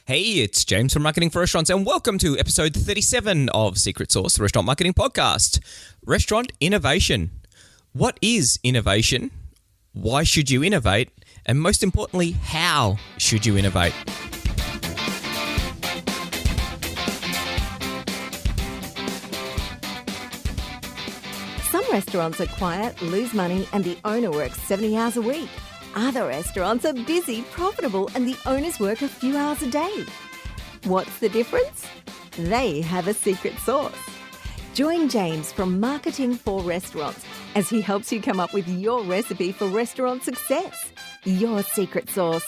Hey, it's James from Marketing for Restaurants, and welcome to episode 37 of Secret Sauce, the Restaurant Marketing Podcast. Restaurant innovation. What is innovation? Why should you innovate? And most importantly, how should you innovate? Some restaurants are quiet, lose money, and the owner works 70 hours a week. Other restaurants are busy, profitable, and the owners work a few hours a day. What's the difference? They have a secret sauce. Join James from Marketing for Restaurants as he helps you come up with your recipe for restaurant success. Your secret sauce.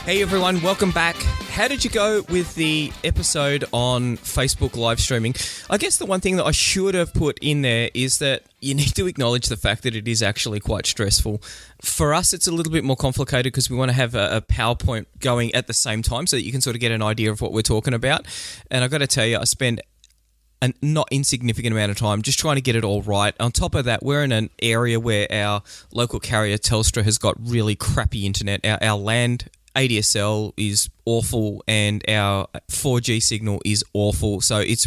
Hey everyone, welcome back. How did you go with the episode on Facebook live streaming? I guess the one thing that I should have put in there is that you need to acknowledge the fact that it is actually quite stressful. For us, it's a little bit more complicated because we want to have a PowerPoint going at the same time so that you can sort of get an idea of what we're talking about. And I've got to tell you, I spend a not insignificant amount of time just trying to get it all right. On top of that, we're in an area where our local carrier, Telstra, has got really crappy internet. Our land ADSL is awful and our 4G signal is awful. So it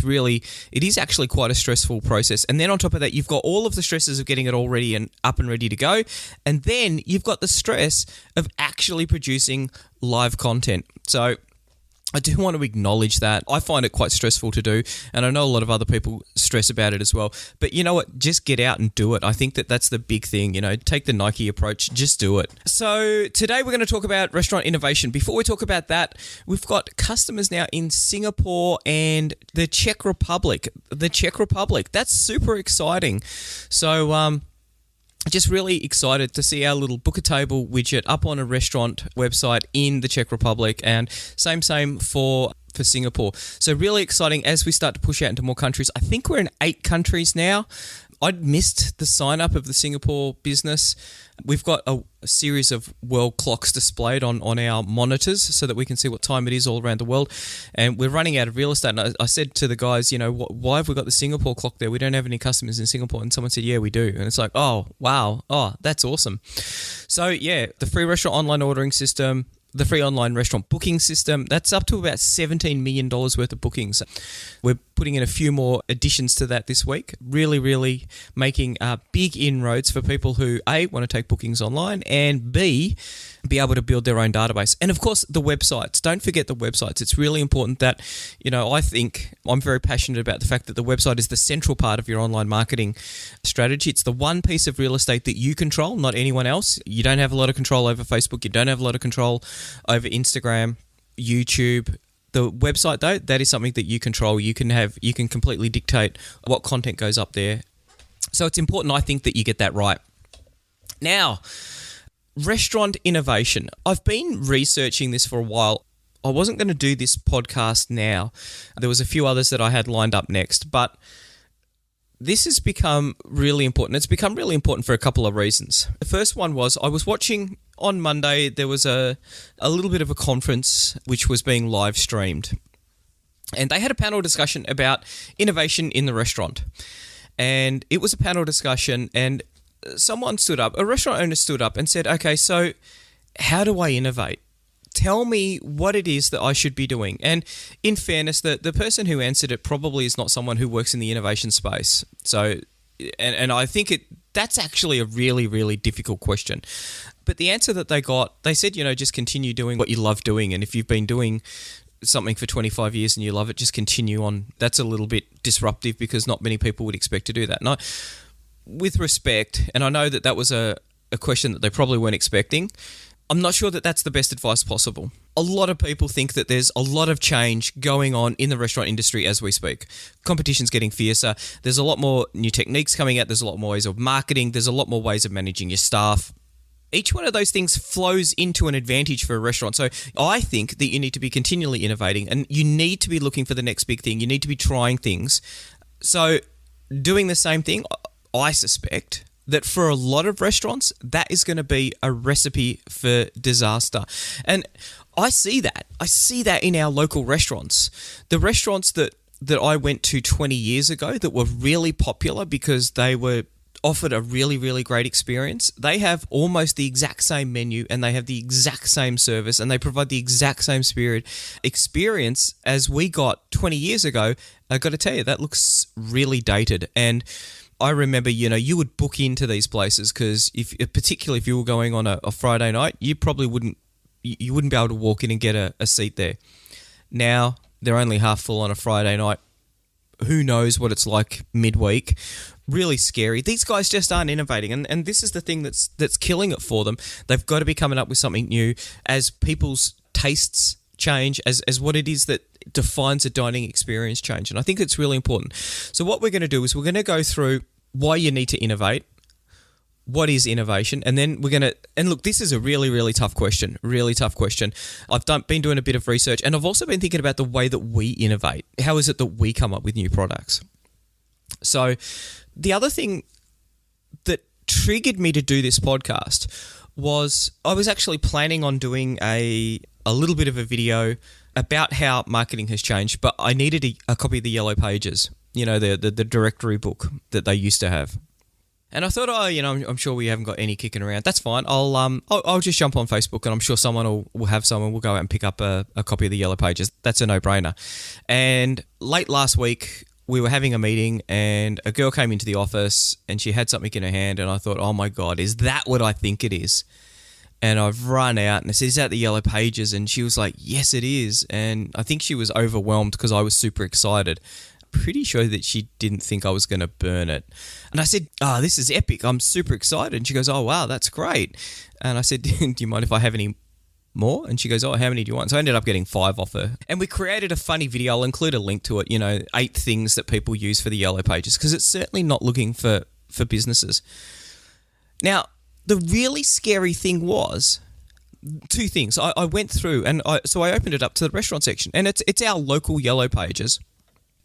is actually quite a stressful process. And then on top of that, you've got all of the stresses of getting it all ready and up and ready to go. And then you've got the stress of actually producing live content. So I do want to acknowledge that. I find it quite stressful to do, and I know a lot of other people stress about it as well. But you know what? Just get out and do it. I think that that's the big thing, take the Nike approach, just do it. So today we're going to talk about restaurant innovation. Before we talk about that, we've got customers now in Singapore and the Czech Republic. That's super exciting. So, just really excited to see our little book a table widget up on a restaurant website in the Czech Republic, and same for Singapore. So really exciting as we start to push out into more countries. I think we're in 8 countries now. I'd missed the sign up of the Singapore business. We've got a series of world clocks displayed on our monitors so that we can see what time it is all around the world. And we're running out of real estate. And I said to the guys, why have we got the Singapore clock there? We don't have any customers in Singapore. And someone said, yeah, we do. And it's like, oh, wow. Oh, that's awesome. So yeah, the free restaurant online ordering system, the free online restaurant booking system, that's up to about $17 million worth of bookings. We're putting in a few more additions to that this week. Really, really making big inroads for people who, A, want to take bookings online, and B, be able to build their own database. And of course, the websites. Don't forget the websites. It's really important that, I think I'm very passionate about the fact that the website is the central part of your online marketing strategy. It's the one piece of real estate that you control, not anyone else. You don't have a lot of control over Facebook. You don't have a lot of control over Instagram, YouTube. The website, though, that is something that you control. You can completely dictate what content goes up there. So it's important, I think, that you get that right. Now, restaurant innovation. I've been researching this for a while. I wasn't going to do this podcast now. There was a few others that I had lined up next, but this has become really important. It's become really important for a couple of reasons. The first one was I was watching on Monday, there was a little bit of a conference which was being live streamed. And they had a panel discussion about innovation in the restaurant. And it was a panel discussion, and someone stood up, a restaurant owner stood up and said, okay, so how do I innovate? Tell me what it is that I should be doing. And in fairness, the person who answered it probably is not someone who works in the innovation space. So, and I think that's actually a really, really difficult question. But the answer that they got, they said, just continue doing what you love doing. And if you've been doing something for 25 years and you love it, just continue on. That's a little bit disruptive because not many people would expect to do that. And with respect, and I know that was a question that they probably weren't expecting, I'm not sure that that's the best advice possible. A lot of people think that there's a lot of change going on in the restaurant industry as we speak. Competition's getting fiercer. There's a lot more new techniques coming out. There's a lot more ways of marketing. There's a lot more ways of managing your staff. Each one of those things flows into an advantage for a restaurant. So I think that you need to be continually innovating and you need to be looking for the next big thing. You need to be trying things. So doing the same thing, I suspect that for a lot of restaurants, that is going to be a recipe for disaster. And I see that. I see that in our local restaurants. The restaurants that I went to 20 years ago that were really popular because they were offered a really, really great experience. They have almost the exact same menu and they have the exact same service and they provide the exact same experience as we got 20 years ago. I got to tell you, that looks really dated. And I remember, you would book into these places because particularly if you were going on a Friday night, you probably wouldn't be able to walk in and get a seat there. Now they're only half full on a Friday night. Who knows what it's like midweek? Really scary. These guys just aren't innovating, and this is the thing that's killing it for them. They've got to be coming up with something new as people's tastes change, as what it is that defines a dining experience change. And I think it's really important. So what we're going to do is we're going to go through why you need to innovate, what is innovation, and then we're going to, and look, this is a really, really tough question, I've been doing a bit of research, and I've also been thinking about the way that we innovate. How is it that we come up with new products? So the other thing that triggered me to do this podcast was I was actually planning on doing a little bit of a video about how marketing has changed, but I needed a copy of the Yellow Pages, the directory book that they used to have. And I thought, I'm sure we haven't got any kicking around. That's fine. I'll just jump on Facebook and I'm sure someone will have some and we'll go out and pick up a copy of the Yellow Pages. That's a no-brainer. And late last week, we were having a meeting and a girl came into the office and she had something in her hand and I thought, oh my God, is that what I think it is? And I've run out and I said, is that the Yellow Pages? And she was like, yes, it is. And I think she was overwhelmed because I was super excited. Pretty sure that she didn't think I was going to burn it. And I said, this is epic. I'm super excited. And she goes, oh, wow, that's great. And I said, do you mind if I have any more? And she goes, oh, how many do you want? So I ended up getting 5 off her. And we created a funny video. I'll include a link to it, 8 things that people use for the Yellow Pages, because it's certainly not looking for businesses. Now, the really scary thing was 2 things. I went through and I opened it up to the restaurant section and it's our local Yellow Pages.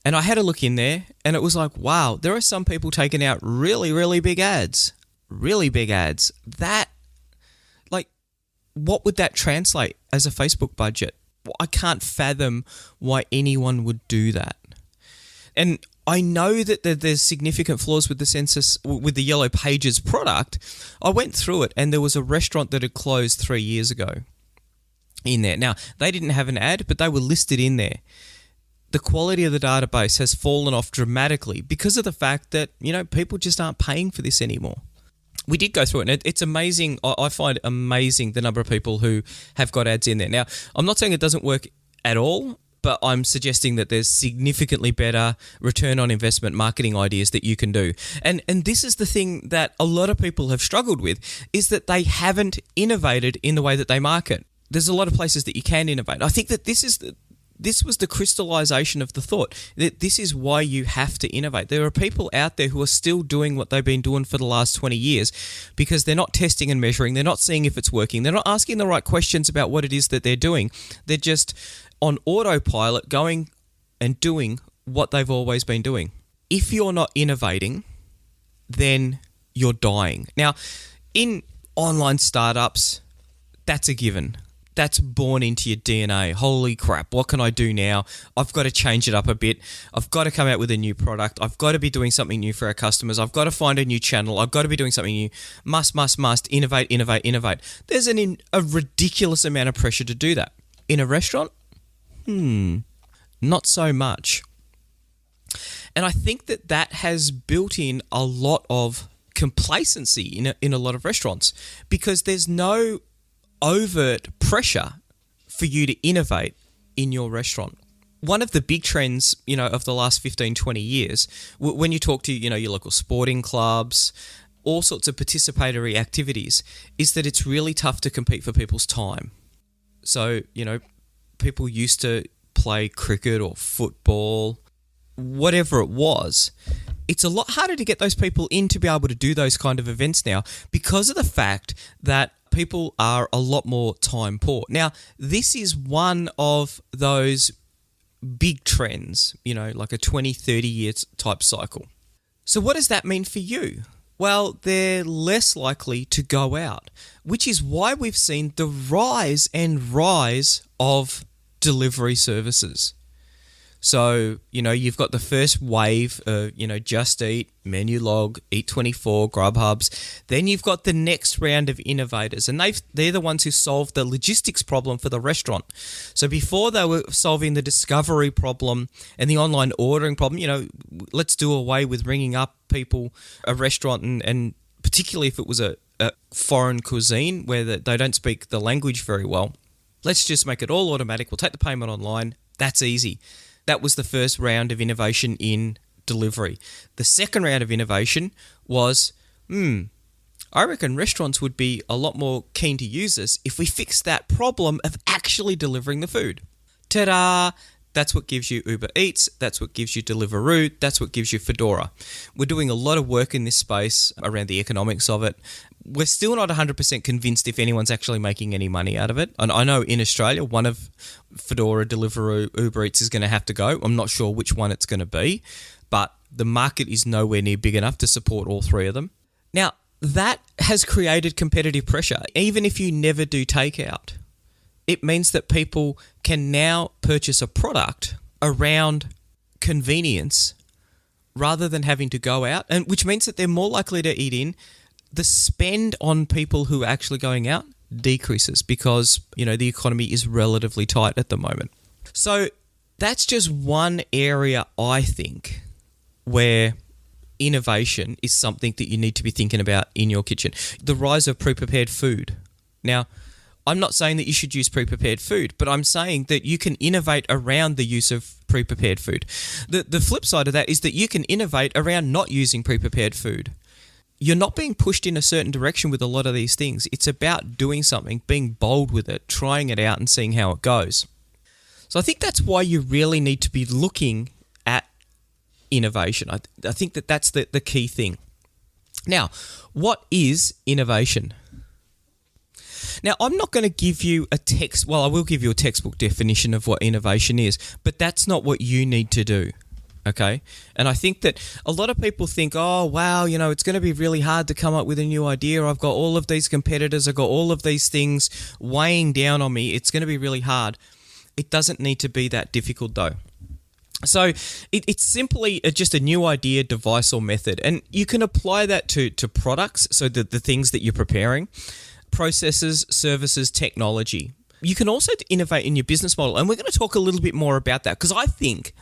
And I had a look in there and it was like, wow, there are some people taking out really, really big ads. Really big ads. That, what would that translate as a Facebook budget? I can't fathom why anyone would do that. And I know that there's significant flaws with the Yellow Pages product. I went through it and there was a restaurant that had closed 3 years ago in there. Now, they didn't have an ad, but they were listed in there. The quality of the database has fallen off dramatically because of the fact that, people just aren't paying for this anymore. We did go through it, and it's amazing. I find amazing the number of people who have got ads in there. Now, I'm not saying it doesn't work at all, but I'm suggesting that there's significantly better return on investment marketing ideas that you can do. And this is the thing that a lot of people have struggled with, is that they haven't innovated in the way that they market. There's a lot of places that you can innovate. I think that this was the crystallization of the thought, that this is why you have to innovate. There are people out there who are still doing what they've been doing for the last 20 years because they're not testing and measuring. They're not seeing if it's working. They're not asking the right questions about what it is that they're doing. They're just on autopilot going and doing what they've always been doing. If you're not innovating, then you're dying. Now, in online startups, that's a given. That's born into your DNA. Holy crap, what can I do now? I've got to change it up a bit. I've got to come out with a new product. I've got to be doing something new for our customers. I've got to find a new channel. I've got to be doing something new. Must. Innovate. There's a ridiculous amount of pressure to do that. In a restaurant? Not so much. And I think that has built in a lot of complacency in a lot of restaurants because there's no overt pressure for you to innovate in your restaurant. One of the big trends, of the last 15, 20 years, when you talk to, your local sporting clubs, all sorts of participatory activities, is that it's really tough to compete for people's time. So, people used to play cricket or football, whatever it was. It's a lot harder to get those people in to be able to do those kind of events now because of the fact that people are a lot more time poor. Now, this is one of those big trends, like a 20, 30 year type cycle. So what does that mean for you? Well, they're less likely to go out, which is why we've seen the rise of delivery services. So, you've got the first wave of, Just Eat, Menulog, Eat24, Grubhubs. Then you've got the next round of innovators, and they're the ones who solved the logistics problem for the restaurant. So before they were solving the discovery problem and the online ordering problem, let's do away with ringing up people, a restaurant, and particularly if it was a foreign cuisine where they don't speak the language very well. Let's just make it all automatic. We'll take the payment online. That's easy. That was the first round of innovation in delivery. The second round of innovation was, I reckon restaurants would be a lot more keen to use this if we fix that problem of actually delivering the food. Ta-da! That's what gives you Uber Eats. That's what gives you Deliveroo. That's what gives you Foodora. We're doing a lot of work in this space around the economics of it. We're still not 100% convinced if anyone's actually making any money out of it. And I know in Australia, one of Foodora, Deliveroo, Uber Eats is going to have to go. I'm not sure which one it's going to be, but the market is nowhere near big enough to support all three of them. Now, that has created competitive pressure, even if you never do takeout. It means that people can now purchase a product around convenience rather than having to go out, and which means that they're more likely to eat in. The spend on people who are actually going out decreases because, the economy is relatively tight at the moment. So that's just one area, I think, where innovation is something that you need to be thinking about in your kitchen. The rise of pre-prepared food. Now, I'm not saying that you should use pre-prepared food, but I'm saying that you can innovate around the use of pre-prepared food. The flip side of that is that you can innovate around not using pre-prepared food. You're not being pushed in a certain direction with a lot of these things. It's about doing something, being bold with it, trying it out and seeing how it goes. So I think that's why you really need to be looking at innovation. I think that's the key thing. Now, what is innovation? Now, I'm not going to give you I will give you a textbook definition of what innovation is, but that's not what you need to do, okay? And I think that a lot of people think, oh, wow, it's going to be really hard to come up with a new idea. I've got all of these competitors. I've got all of these things weighing down on me. It's going to be really hard. It doesn't need to be that difficult, though. So it's simply just a new idea, device, or method. And you can apply that to products, so the things that you're preparing, processes, services, technology. You can also innovate in your business model. And we're going to talk a little bit more about that because I think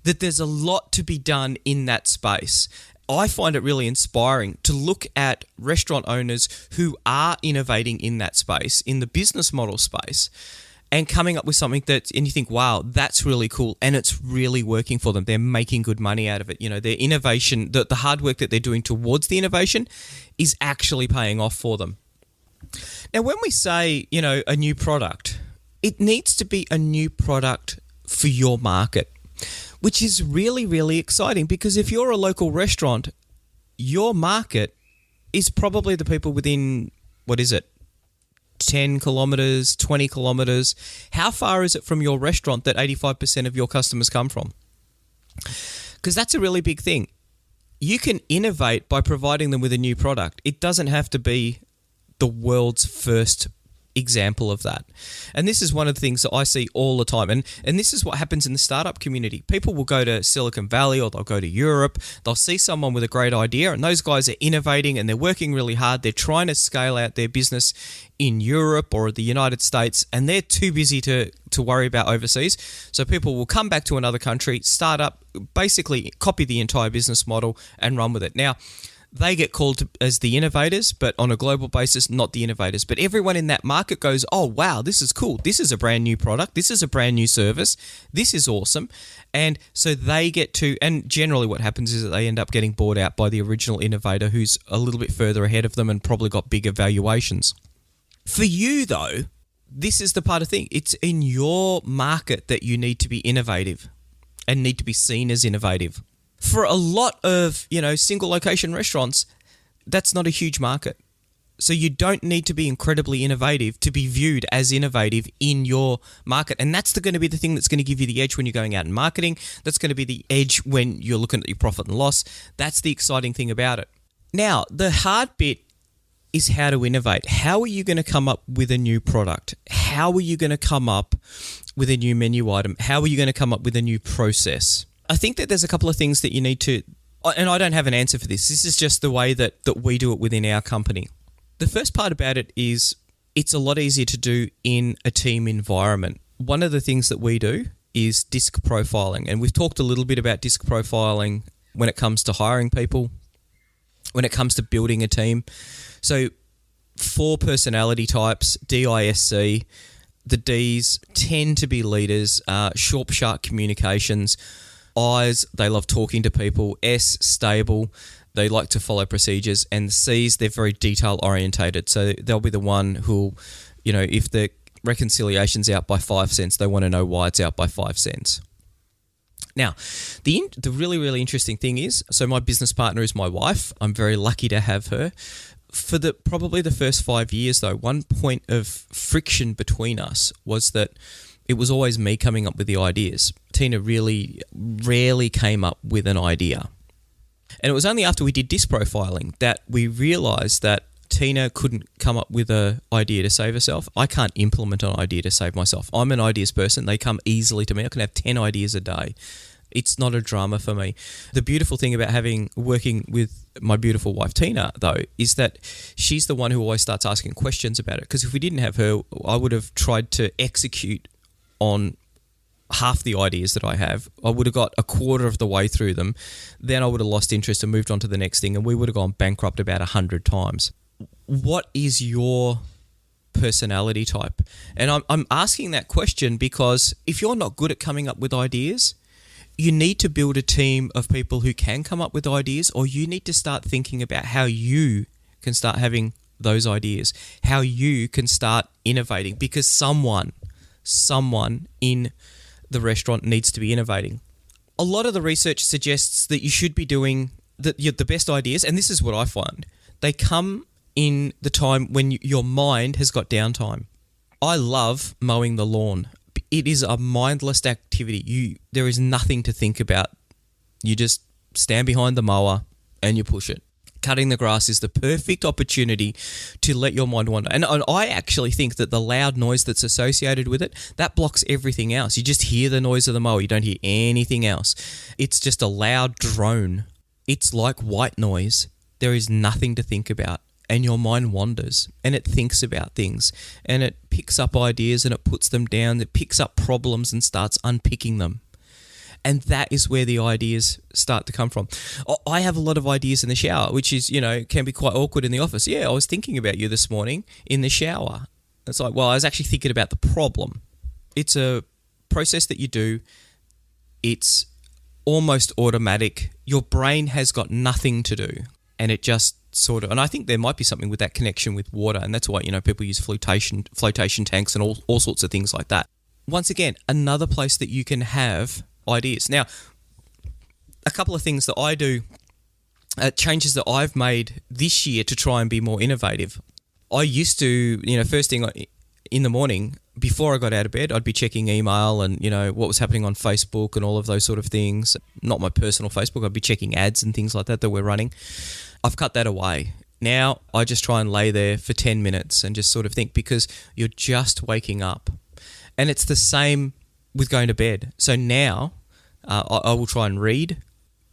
that there's a lot to be done in that space. I find it really inspiring to look at restaurant owners who are innovating in that space, in the business model space, and coming up with something and you think, wow, that's really cool, and it's really working for them. They're making good money out of it. Their innovation, the hard work that they're doing towards the innovation is actually paying off for them. Now, when we say, a new product, it needs to be a new product for your market, which is really, really exciting because if you're a local restaurant, your market is probably the people within, 10 kilometers, 20 kilometers. How far is it from your restaurant that 85% of your customers come from? Because that's a really big thing. You can innovate by providing them with a new product. It doesn't have to be the world's first example of that. And this is one of the things that I see all the time. And this is what happens in the startup community. People will go to Silicon Valley or they'll go to Europe. They'll see someone with a great idea and those guys are innovating and they're working really hard. They're trying to scale out their business in Europe or the United States and they're too busy to worry about overseas. So people will come back to another country, start up, basically copy the entire business model and run with it. Now, they get called as the innovators, but on a global basis, not the innovators. But everyone in that market goes, oh, wow, this is cool. This is a brand new product. This is a brand new service. This is awesome. And so they get to, and generally what happens is that they end up getting bought out by the original innovator who's a little bit further ahead of them and probably got bigger valuations. For you, though, this is the part of the thing. It's in your market that you need to be innovative and need to be seen as innovative. For a lot of, single location restaurants, that's not a huge market. So you don't need to be incredibly innovative to be viewed as innovative in your market. And that's going to be the thing that's going to give you the edge when you're going out and marketing. That's going to be the edge when you're looking at your profit and loss. That's the exciting thing about it. Now, the hard bit is how to innovate. How are you going to come up with a new product? how are you going to come up with a new menu item? How are you going to come up with a new process? I think that there's a couple of things that you need to, and I don't have an answer for this. This is just the way that we do it within our company. The first part about it is it's a lot easier to do in a team environment. One of the things that we do is disc profiling, and we've talked a little bit about disc profiling when it comes to hiring people, when it comes to building a team. So 4 personality types, DISC. The Ds tend to be leaders, sharp communications. I's, they love talking to people. S, stable, they like to follow procedures. And the C's, they're very detail orientated. So they'll be the one who, if the reconciliation's out by 5 cents, they want to know why it's out by 5 cents. Now, the really, really interesting thing is, so my business partner is my wife. I'm very lucky to have her. For probably the first 5 years, though, one point of friction between us was that it was always me coming up with the ideas. Tina really rarely came up with an idea. And it was only after we did disc profiling that we realised that Tina couldn't come up with an idea to save herself. I can't implement an idea to save myself. I'm an ideas person. They come easily to me. I can have 10 ideas a day. It's not a drama for me. The beautiful thing about working with my beautiful wife, Tina, though, is that she's the one who always starts asking questions about it. Because if we didn't have her, I would have tried to execute on half the ideas that I have. I would have got a quarter of the way through them. Then I would have lost interest and moved on to the next thing, and we would have gone bankrupt about 100 times. What is your personality type? And I'm asking that question because if you're not good at coming up with ideas, you need to build a team of people who can come up with ideas, or you need to start thinking about how you can start having those ideas, how you can start innovating, because someone in the restaurant needs to be innovating. A lot of the research suggests that you should be doing the best ideas, and this is what I find. They come in the time when your mind has got downtime. I love mowing the lawn. It is a mindless activity. There is nothing to think about. You just stand behind the mower and you push it. Cutting the grass is the perfect opportunity to let your mind wander. And I actually think that the loud noise that's associated with it, that blocks everything else. You just hear the noise of the mower. You don't hear anything else. It's just a loud drone. It's like white noise. There is nothing to think about. And your mind wanders and it thinks about things and it picks up ideas and it puts them down. It picks up problems and starts unpicking them. And that is where the ideas start to come from. I have a lot of ideas in the shower, which is, can be quite awkward in the office. Yeah, I was thinking about you this morning in the shower. It's like, well, I was actually thinking about the problem. It's a process that you do. It's almost automatic. Your brain has got nothing to do. And it just sort of, and I think there might be something with that connection with water, and that's why, people use flotation tanks and all sorts of things like that. Once again, another place that you can have ideas. Now, a couple of things that I do, changes that I've made this year to try and be more innovative. I used to, first thing in the morning, before I got out of bed, I'd be checking email and, what was happening on Facebook and all of those sort of things. Not my personal Facebook. I'd be checking ads and things like that we're running. I've cut that away. Now I just try and lay there for 10 minutes and just sort of think, because you're just waking up. And it's the same with going to bed. So now I will try and read,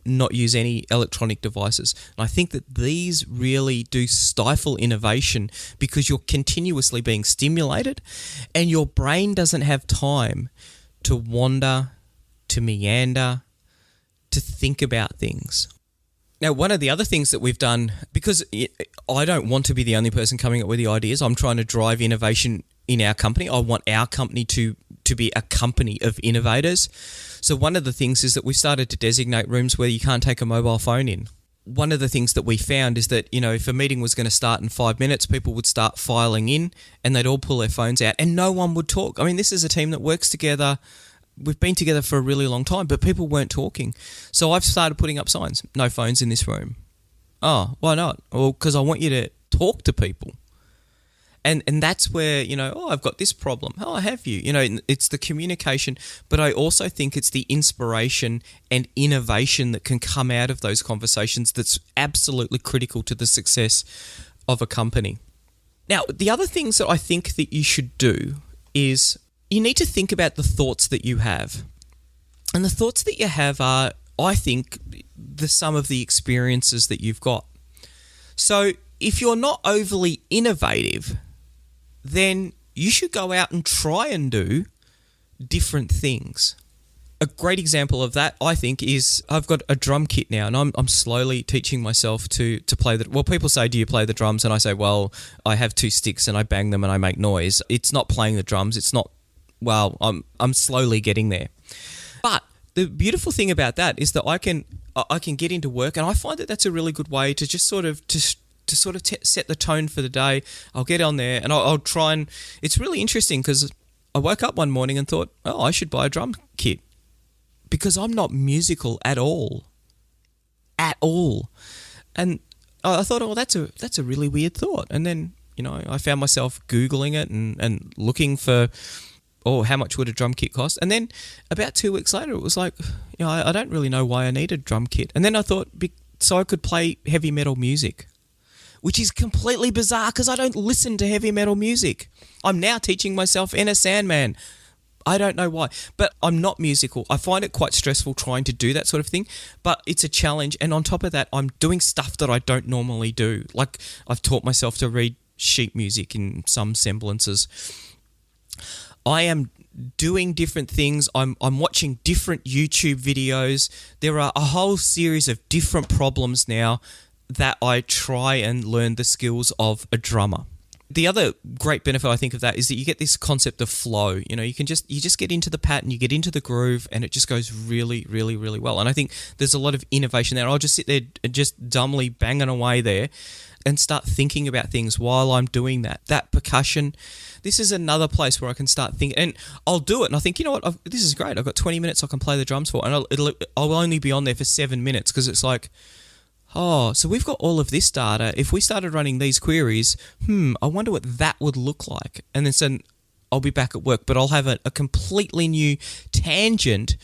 not use any electronic devices. And I think that these really do stifle innovation, because you're continuously being stimulated and your brain doesn't have time to wander, to meander, to think about things. Now, one of the other things that we've done, because I don't want to be the only person coming up with the ideas, I'm trying to drive innovation in our company. I want our company to be a company of innovators. So one of the things is that we started to designate rooms where you can't take a mobile phone in. One of the things that we found is that, if a meeting was going to start in 5 minutes, people would start filing in and they'd all pull their phones out and no one would talk. I mean, this is a team that works together. We've been together for a really long time, but people weren't talking. So I've started putting up signs, no phones in this room. Oh, why not? Well, because I want you to talk to people. And that's where, I've got this problem. Oh, have you? It's the communication, but I also think it's the inspiration and innovation that can come out of those conversations that's absolutely critical to the success of a company. Now, the other things that I think that you should do is you need to think about the thoughts that you have. And the thoughts that you have are, I think, the sum of the experiences that you've got. So if you're not overly innovative, then you should go out and try and do different things. A great example of that, I think, is I've got a drum kit now, and I'm slowly teaching myself to play the... Well, people say, do you play the drums? And I say, well, I have 2 sticks and I bang them and I make noise. It's not playing the drums. It's not... Well, I'm slowly getting there. But the beautiful thing about that is that I can get into work, and I find that that's a really good way to just sort of... To sort of set the tone for the day. I'll get on there and I'll try and... It's really interesting because I woke up one morning and thought, oh, I should buy a drum kit because I'm not musical at all. At all. And I thought, oh, that's a really weird thought. And then, I found myself Googling it and looking for, how much would a drum kit cost? And then about 2 weeks later, it was like, I don't really know why I need a drum kit. And then I thought, so I could play heavy metal music, which is completely bizarre because I don't listen to heavy metal music. I'm now teaching myself Enter Sandman. I don't know why, but I'm not musical. I find it quite stressful trying to do that sort of thing, but it's a challenge. And on top of that, I'm doing stuff that I don't normally do. Like I've taught myself to read sheet music in some semblances. I am doing different things. I'm watching different YouTube videos. There are a whole series of different problems now that I try and learn the skills of a drummer. The other great benefit I think of that is that you get this concept of flow. You just get into the pattern, you get into the groove, and it just goes really, really, really well. And I think there's a lot of innovation there. I'll just sit there and just dumbly banging away there and start thinking about things while I'm doing that. That percussion, this is another place where I can start thinking, and I'll do it. And I think, this is great. I've got 20 minutes I can play the drums for, and I'll only be on there for 7 minutes because it's like, oh, so we've got all of this data. If we started running these queries, I wonder what that would look like. And then I'll be back at work, but I'll have a completely new tangent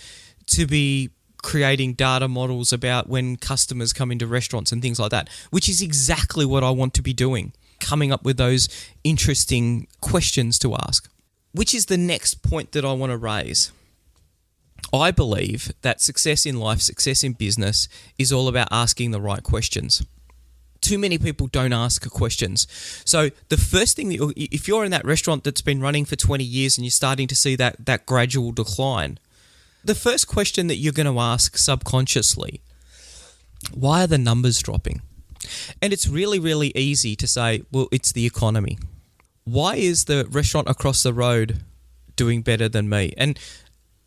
to be creating data models about when customers come into restaurants and things like that, which is exactly what I want to be doing, coming up with those interesting questions to ask, which is the next point that I want to raise. I believe that success in life, success in business is all about asking the right questions. Too many people don't ask questions. So the first thing, if you're in that restaurant that's been running for 20 years and you're starting to see that gradual decline, the first question that you're going to ask subconsciously, why are the numbers dropping? And it's really, really easy to say, well, it's the economy. Why is the restaurant across the road doing better than me? And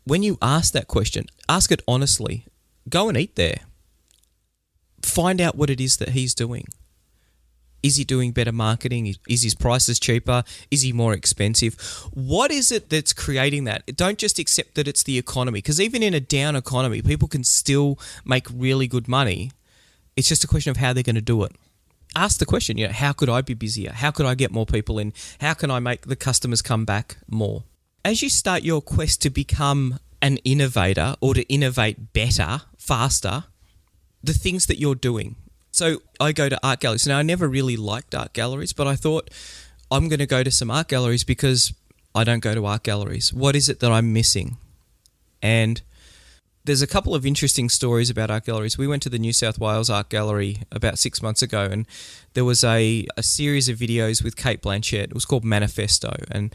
when you ask that question, ask it honestly. Go and eat there. Find out what it is that he's doing. Is he doing better marketing? Is his prices cheaper? Is he more expensive? What is it that's creating that? Don't just accept that it's the economy, because even in a down economy, people can still make really good money. It's just a question of how they're going to do it. Ask the question, how could I be busier? How could I get more people in? How can I make the customers come back more? As you start your quest to become an innovator or to innovate better, faster, the things that you're doing. So I go to art galleries. Now, I never really liked art galleries, but I thought I'm going to go to some art galleries because I don't go to art galleries. What is it that I'm missing? And there's a couple of interesting stories about art galleries. We went to the New South Wales Art Gallery about 6 months ago, and there was a series of videos with Kate Blanchett. It was called Manifesto, and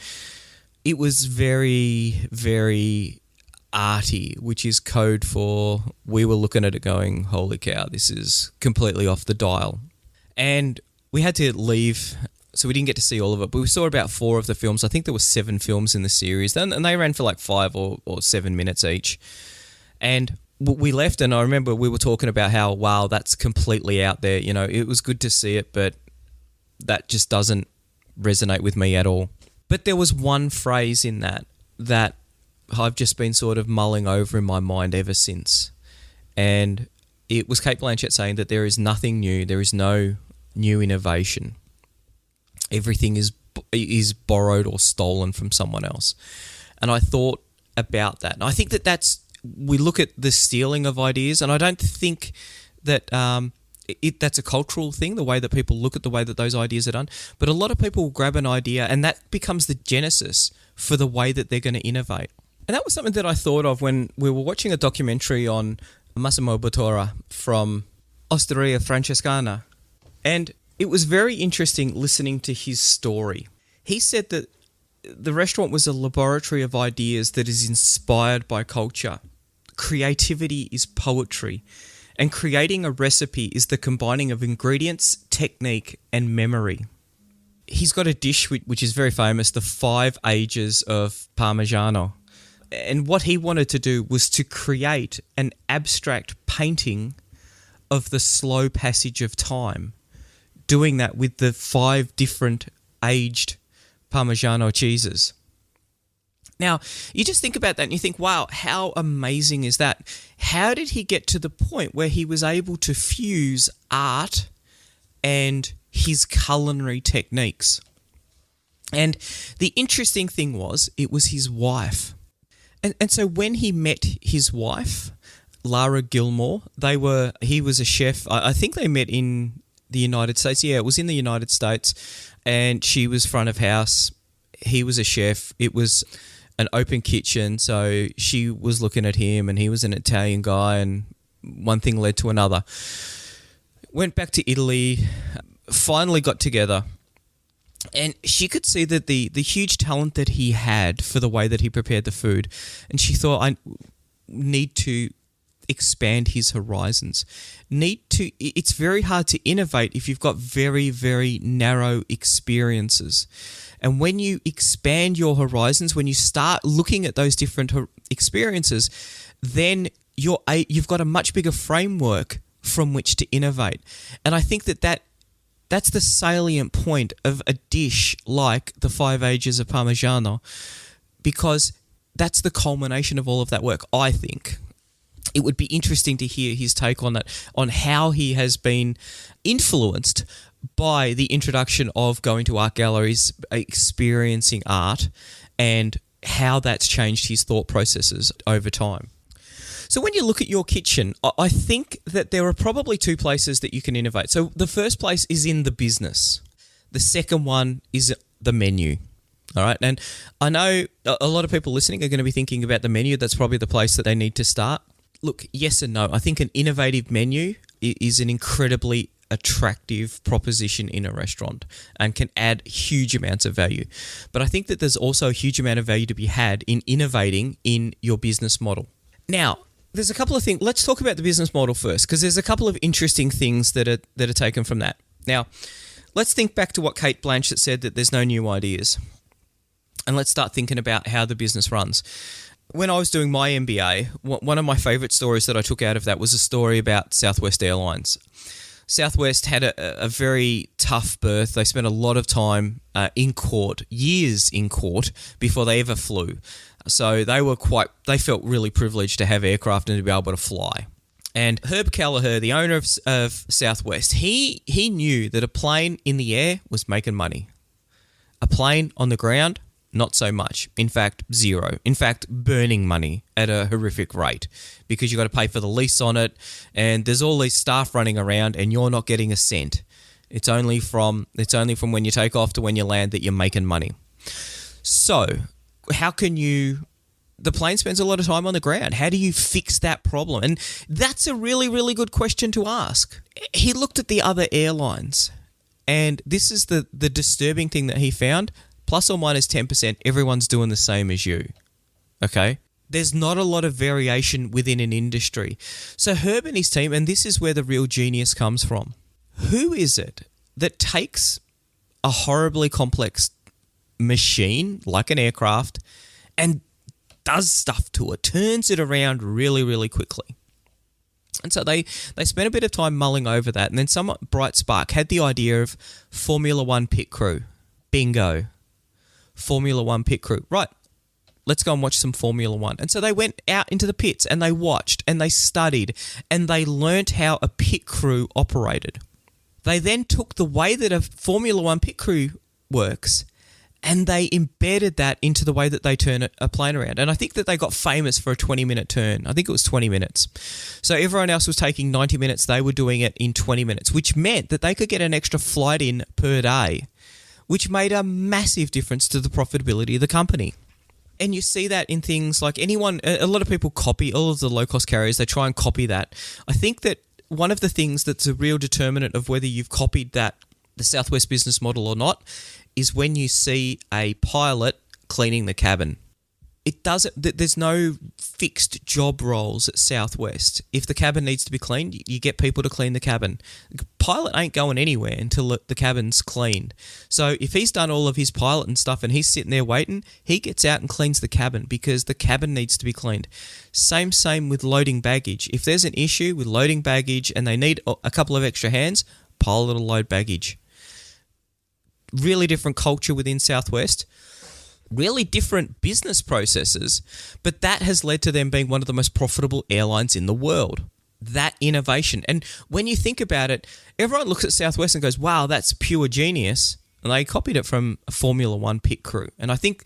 it was very, very arty, which is code for we were looking at it going, holy cow, this is completely off the dial. And we had to leave, so we didn't get to see all of it, but we saw about 4 of the films. I think there were 7 films in the series, and they ran for like 5 or 7 minutes each. And we left, and I remember we were talking about how, wow, that's completely out there. It was good to see it, but that just doesn't resonate with me at all. But there was one phrase in that I've just been sort of mulling over in my mind ever since. And it was Kate Blanchett saying that there is nothing new. There is no new innovation. Everything is borrowed or stolen from someone else. And I thought about that. And I think we look at the stealing of ideas, and I don't think that that's a cultural thing, the way that people look at the way that those ideas are done. But a lot of people grab an idea and that becomes the genesis for the way that they're going to innovate. And that was something that I thought of when we were watching a documentary on Massimo Bottura from Osteria Francescana. And it was very interesting listening to his story. He said that the restaurant was a laboratory of ideas that is inspired by culture. Creativity is poetry. And creating a recipe is the combining of ingredients, technique, and memory. He's got a dish which is very famous, the 5 ages of Parmigiano. And what he wanted to do was to create an abstract painting of the slow passage of time, doing that with the 5 different aged Parmigiano cheeses. Now, you just think about that and you think, wow, how amazing is that? How did he get to the point where he was able to fuse art and his culinary techniques? And the interesting thing was, it was his wife. And so when he met his wife, Lara Gilmore, he was a chef. I think they met in the United States. Yeah, it was in the United States. And she was front of house. He was a chef. It was an open kitchen. So she was looking at him and he was an Italian guy and one thing led to another. Went back to Italy, finally got together. And she could see that the huge talent that he had for the way that he prepared the food. And she thought, I need to expand his horizons. It's very hard to innovate if you've got very, very narrow experiences. And when you expand your horizons, when you start looking at those different experiences, then you've got a much bigger framework from which to innovate. And I think that's the salient point of a dish like the 5 ages of Parmigiano, because that's the culmination of all of that work, I think. It would be interesting to hear his take on that, on how he has been influenced by the introduction of going to art galleries, experiencing art, and how that's changed his thought processes over time. So when you look at your kitchen, I think that there are probably 2 places that you can innovate. So the first place is in the business. The second one is the menu. All right. And I know a lot of people listening are going to be thinking about the menu. That's probably the place that they need to start. Look, yes and no. I think an innovative menu is an incredibly attractive proposition in a restaurant and can add huge amounts of value. But I think that there's also a huge amount of value to be had in innovating in your business model. Now, there's a couple of things. Let's talk about the business model first, because there's a couple of interesting things that are taken from that. Now, let's think back to what Kate Blanchett said, that there's no new ideas. And let's start thinking about how the business runs. When I was doing my MBA, one of my favorite stories that I took out of that was a story about Southwest Airlines. Southwest had a very tough berth. They spent a lot of time in court, years in court, before they ever flew. So they felt really privileged to have aircraft and to be able to fly. And Herb Kelleher, the owner of Southwest, he knew that a plane in the air was making money. A plane on the ground, not so much. In fact, zero. In fact, burning money at a horrific rate, because you've got to pay for the lease on it, and there's all these staff running around and you're not getting a cent. It's only from when you take off to when you land that you're making money. So, how can the plane spends a lot of time on the ground. How do you fix that problem? And that's a really, really good question to ask. He looked at the other airlines, and this is the disturbing thing that he found. Plus or minus 10%, everyone's doing the same as you. Okay? There's not a lot of variation within an industry. So Herb and his team, and this is where the real genius comes from. Who is it that takes a horribly complex machine, like an aircraft, and does stuff to it, turns it around really, really quickly? And so they spent a bit of time mulling over that, and then some bright spark had the idea of Formula One pit crew. Bingo. Formula One pit crew. Right, let's go and watch some Formula One. And so they went out into the pits and they watched and they studied and they learnt how a pit crew operated. They then took the way that a Formula One pit crew works And they embedded that into the way that they turn a plane around. And I think that they got famous for a 20-minute turn. I think it was 20 minutes. So everyone else was taking 90 minutes. They were doing it in 20 minutes, which meant that they could get an extra flight in per day, which made a massive difference to the profitability of the company. And you see that in things like a lot of people copy all of the low-cost carriers. They try and copy that. I think that one of the things that's a real determinant of whether you've copied the Southwest business model or not is when you see a pilot cleaning the cabin. There's no fixed job roles at Southwest. If the cabin needs to be cleaned, you get people to clean the cabin. The pilot ain't going anywhere until the cabin's cleaned. So if he's done all of his pilot and stuff and he's sitting there waiting, he gets out and cleans the cabin because the cabin needs to be cleaned. Same with loading baggage. If there's an issue with loading baggage and they need a couple of extra hands, pilot will load baggage. Really different culture within Southwest. Really different business processes, but that has led to them being one of the most profitable airlines in the world. That innovation. And when you think about it, everyone looks at Southwest and goes, wow, that's pure genius. And they copied it from a Formula One pit crew. And I think,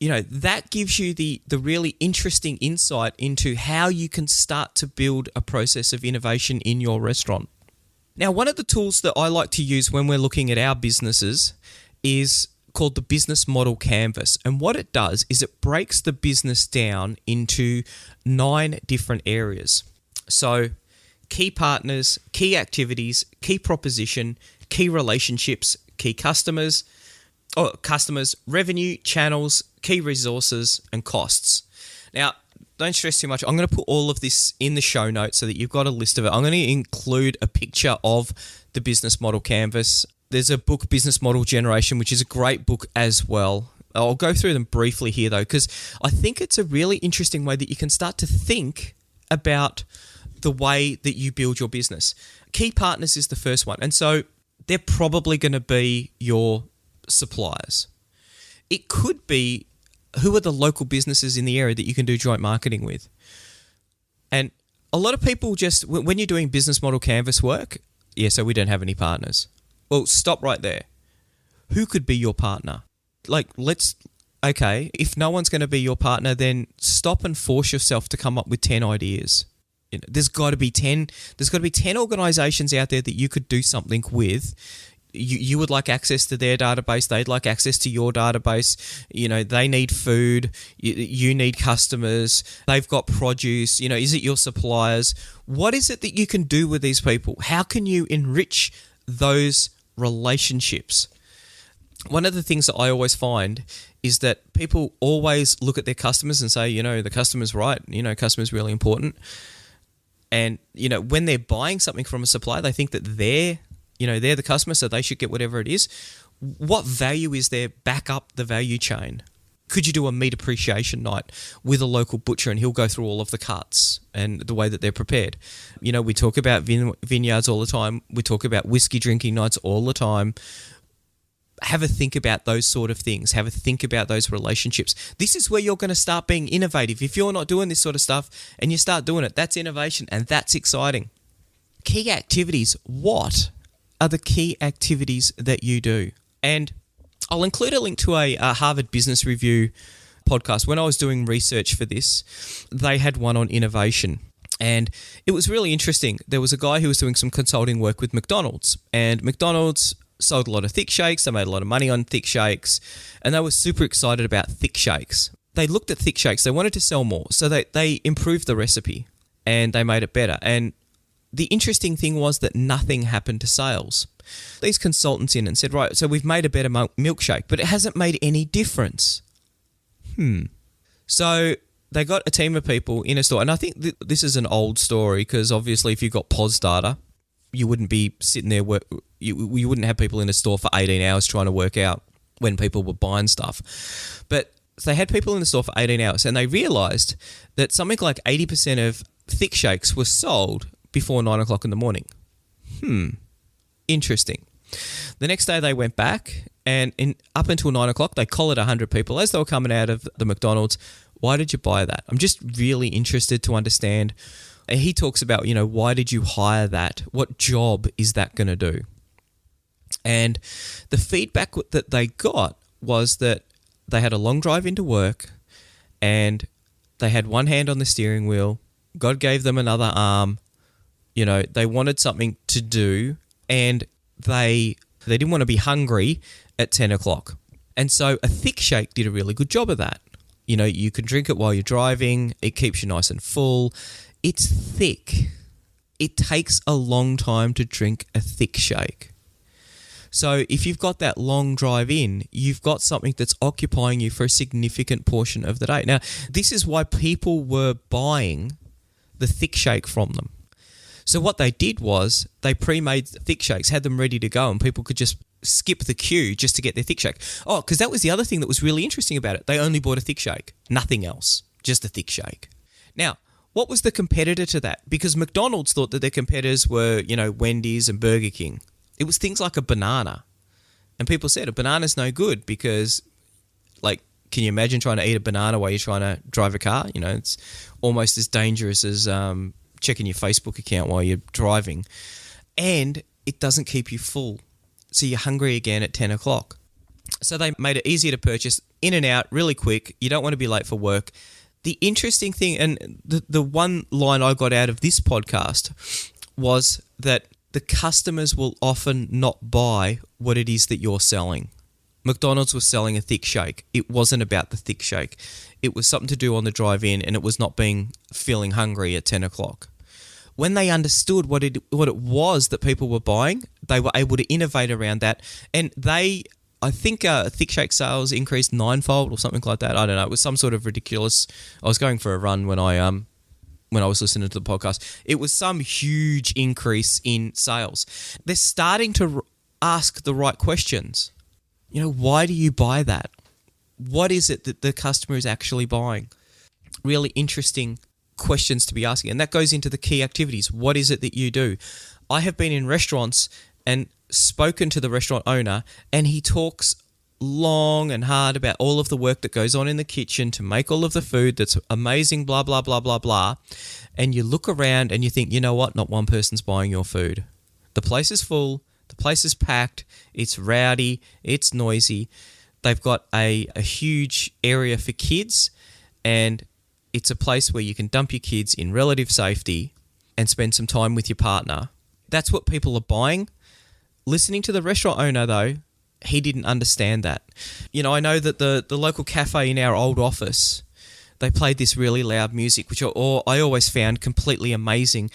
that gives you the really interesting insight into how you can start to build a process of innovation in your restaurant. Now, one of the tools that I like to use when we're looking at our businesses is called the business model canvas. And what it does is it breaks the business down into 9 different areas. So key partners, key activities, key proposition, key relationships, key customers, revenue, channels, key resources, and costs. Now, don't stress too much. I'm going to put all of this in the show notes so that you've got a list of it. I'm going to include a picture of the business model canvas. There's a book, Business Model Generation, which is a great book as well. I'll go through them briefly here, though, because I think it's a really interesting way that you can start to think about the way that you build your business. Key partners is the first one. And so they're probably going to be your suppliers. It could be who are the local businesses in the area that you can do joint marketing with. And a lot of people just, when you're doing business model canvas work, so we don't have any partners. Well, stop right there. Who could be your partner? If no one's going to be your partner, then stop and force yourself to come up with 10 ideas. There's got to be 10 organizations out there that you could do something with. You would like access to their database. They'd like access to your database. They need food. You need customers. They've got produce. Is it your suppliers? What is it that you can do with these people? How can you enrich those relationships? One of the things that I always find is that people always look at their customers and say, the customer's right. Customer's really important. And, when they're buying something from a supplier, they think that they're the customer, so they should get whatever it is. What value is there back up the value chain? Could you do a meat appreciation night with a local butcher and he'll go through all of the cuts and the way that they're prepared? We talk about vineyards all the time. We talk about whiskey drinking nights all the time. Have a think about those sort of things. Have a think about those relationships. This is where you're going to start being innovative. If you're not doing this sort of stuff and you start doing it, that's innovation and that's exciting. Key activities. What are the key activities that you do? And I'll include a link to a Harvard Business Review podcast. When I was doing research for this, they had one on innovation. And it was really interesting. There was a guy who was doing some consulting work with McDonald's. And McDonald's sold a lot of thick shakes. They made a lot of money on thick shakes. And they were super excited about thick shakes. They looked at thick shakes. They wanted to sell more. So they improved the recipe and they made it better. And the interesting thing was that nothing happened to sales. These consultants in and said, right, so we've made a better milkshake, but it hasn't made any difference. So they got a team of people in a store. And I think this is an old story because obviously if you've got POS data, you wouldn't be sitting there, you wouldn't have people in a store for 18 hours trying to work out when people were buying stuff. But they had people in the store for 18 hours and they realized that something like 80% of thick shakes were sold before 9 o'clock in the morning. Interesting. The next day they went back and up until 9 o'clock, they collared 100 people as they were coming out of the McDonald's. Why did you buy that? I'm just really interested to understand. And he talks about, why did you hire that? What job is that going to do? And the feedback that they got was that they had a long drive into work and they had one hand on the steering wheel. God gave them another arm. You know, they wanted something to do and they didn't want to be hungry at 10 o'clock. And so a thick shake did a really good job of that. You know, you can drink it while you're driving. It keeps you nice and full. It's thick. It takes a long time to drink a thick shake. So if you've got that long drive in, you've got something that's occupying you for a significant portion of the day. Now, this is why people were buying the thick shake from them. So what they did was they pre-made thick shakes, had them ready to go, and people could just skip the queue just to get their thick shake. Oh, because that was the other thing that was really interesting about it. They only bought a thick shake, nothing else, just a thick shake. Now, what was the competitor to that? Because McDonald's thought that their competitors were, you know, Wendy's and Burger King. It was things like a banana. And people said a banana's no good because, like, can you imagine trying to eat a banana while you're trying to drive a car? You know, it's almost as dangerous as checking your Facebook account while you're driving. And it doesn't keep you full. So you're hungry again at 10 o'clock. So they made it easier to purchase, in and out, really quick. You don't want to be late for work. The interesting thing, and the one line I got out of this podcast was that the customers will often not buy what it is that you're selling. McDonald's was selling a thick shake. It wasn't about the thick shake. It was something to do on the drive in, and it was not feeling hungry at 10 o'clock. When they understood what it was that people were buying, they were able to innovate around that. And I think thick shake sales increased 9-fold or something like that. I don't know. It was some sort of ridiculous. I was going for a run when I was listening to the podcast. It was some huge increase in sales. They're starting to ask the right questions. You know, why do you buy that? What is it that the customer is actually buying? Really interesting questions to be asking. And that goes into the key activities. What is it that you do? I have been in restaurants and spoken to the restaurant owner, and he talks long and hard about all of the work that goes on in the kitchen to make all of the food that's amazing, blah, blah, blah, blah, blah. And you look around and you think, you know what? Not one person's buying your food. The place is full. The place is packed. It's rowdy. It's noisy. They've got a huge area for kids, and it's a place where you can dump your kids in relative safety and spend some time with your partner. That's what people are buying. Listening to the restaurant owner, though, he didn't understand that. You know, I know that the local cafe in our old office, they played this really loud music, which I always found completely amazing.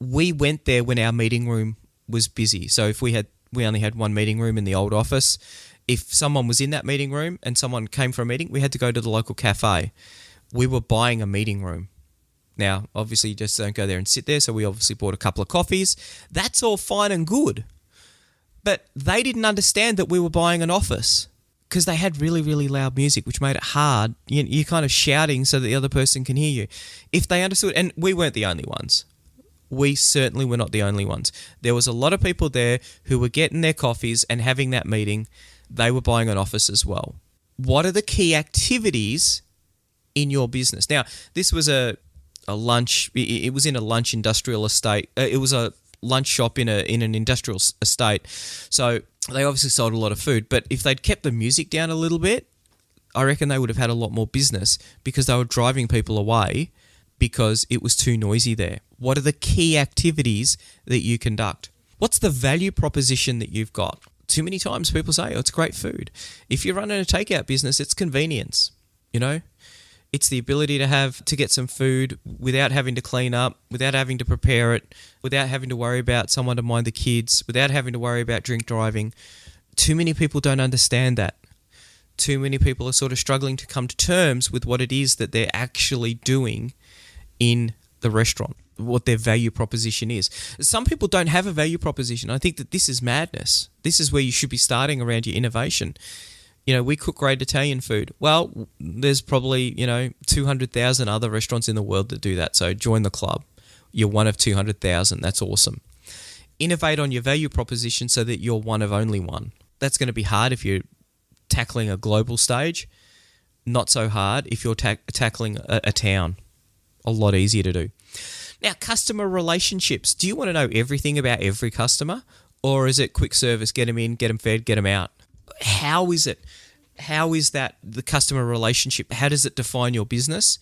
We went there when our meeting room was busy. So if we only had one meeting room in the old office, if someone was in that meeting room and someone came for a meeting, we had to go to the local cafe. We were buying a meeting room. Now, obviously, you just don't go there and sit there, so we obviously bought a couple of coffees. That's all fine and good. But they didn't understand that we were buying an office because they had really, really loud music, which made it hard. You're kind of shouting so that the other person can hear you. If they understood, and we weren't the only ones. We certainly were not the only ones. There was a lot of people there who were getting their coffees and having that meeting. They were buying an office as well. What are the key activities in your business? Now, this was a lunch. It was in a lunch industrial estate. It was a lunch shop in an industrial estate. So they obviously sold a lot of food. But if they'd kept the music down a little bit, I reckon they would have had a lot more business because they were driving people away because it was too noisy there. What are the key activities that you conduct? What's the value proposition that you've got? Too many times people say, oh, it's great food. If you're running a takeout business, it's convenience, you know? It's the ability to get some food without having to clean up, without having to prepare it, without having to worry about someone to mind the kids, without having to worry about drink driving. Too many people don't understand that. Too many people are sort of struggling to come to terms with what it is that they're actually doing in the restaurant, what their value proposition is. Some people don't have a value proposition. I think that this is madness. This is where you should be starting around your innovation. You know, we cook great Italian food. Well, there's probably, 200,000 other restaurants in the world that do that. So join the club. You're one of 200,000. That's awesome. Innovate on your value proposition so that you're one of only one. That's going to be hard if you're tackling a global stage. Not so hard if you're tackling a town. A lot easier to do. Now, customer relationships. Do you want to know everything about every customer? Or is it quick service, get them in, get them fed, get them out? How is it? How is that the customer relationship? How does it define your business?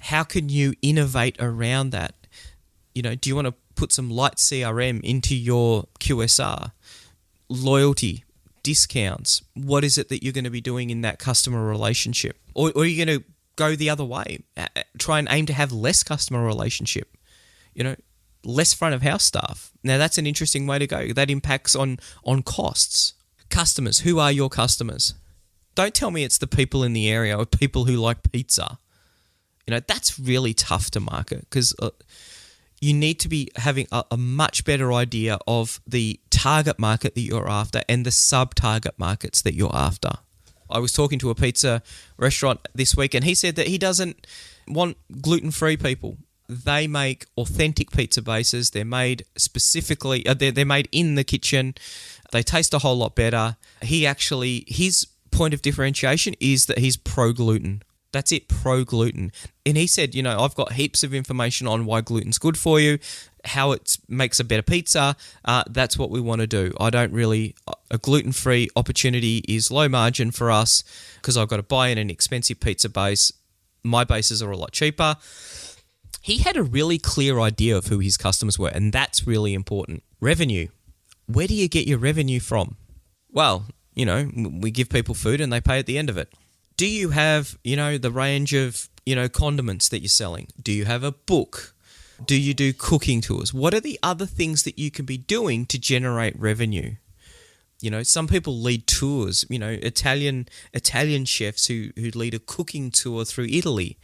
How can you innovate around that? Do you want to put some light CRM into your QSR? Loyalty, discounts. What is it that you're going to be doing in that customer relationship? Or are you going to go the other way? Try and aim to have less customer relationship, less front of house staff. Now, that's an interesting way to go. That impacts on costs. Customers. Who are your customers? Don't tell me it's the people in the area or people who like pizza. That's really tough to market because you need to be having a much better idea of the target market that you're after and the sub-target markets that you're after. I was talking to a pizza restaurant this week and he said that he doesn't want gluten-free people. They make authentic pizza bases. They're made specifically, they're made in the kitchen. They taste a whole lot better. His point of differentiation is that he's pro-gluten. That's it, pro-gluten. And he said, I've got heaps of information on why gluten's good for you, how it makes a better pizza. That's what we want to do. A gluten-free opportunity is low margin for us because I've got to buy in an expensive pizza base. My bases are a lot cheaper. He had a really clear idea of who his customers were, and that's really important. Revenue. Where do you get your revenue from? Well, we give people food and they pay at the end of it. Do you have, the range of, condiments that you're selling? Do you have a book? Do you do cooking tours? What are the other things that you can be doing to generate revenue? Some people lead tours, Italian chefs who lead a cooking tour through Italy.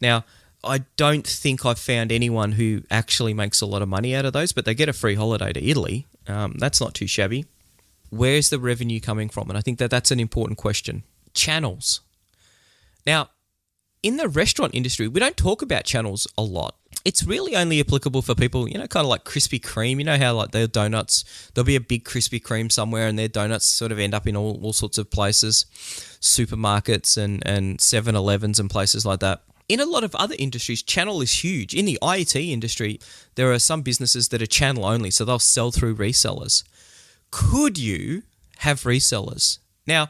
Now, I don't think I've found anyone who actually makes a lot of money out of those, but they get a free holiday to Italy. That's not too shabby. Where's the revenue coming from? And I think that's an important question. Channels. Now, in the restaurant industry, we don't talk about channels a lot. It's really only applicable for people, kind of like Krispy Kreme. How like their donuts, there'll be a big Krispy Kreme somewhere and their donuts sort of end up in all sorts of places, supermarkets and 7-Elevens and places like that. In a lot of other industries, channel is huge. In the IT industry, there are some businesses that are channel only, so they'll sell through resellers. Could you have resellers? Now,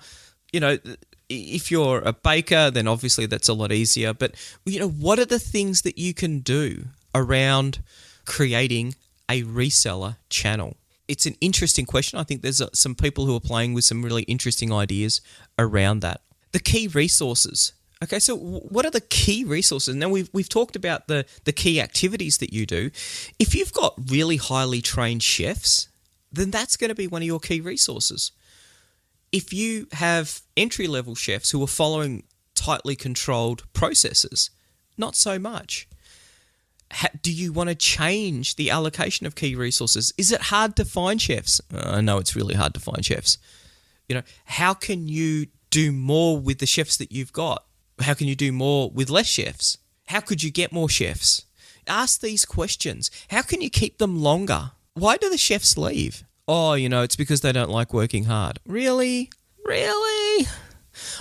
if you're a baker, then obviously that's a lot easier. But, what are the things that you can do around creating a reseller channel? It's an interesting question. I think there's some people who are playing with some really interesting ideas around that. The key resources. Okay, so what are the key resources? Now, we've talked about the key activities that you do. If you've got really highly trained chefs, then that's going to be one of your key resources. If you have entry-level chefs who are following tightly controlled processes, not so much. Do you want to change the allocation of key resources? Is it hard to find chefs? I know it's really hard to find chefs. How can you do more with the chefs that you've got? How can you do more with less chefs? How could you get more chefs? Ask these questions. How can you keep them longer? Why do the chefs leave? Oh, it's because they don't like working hard. Really?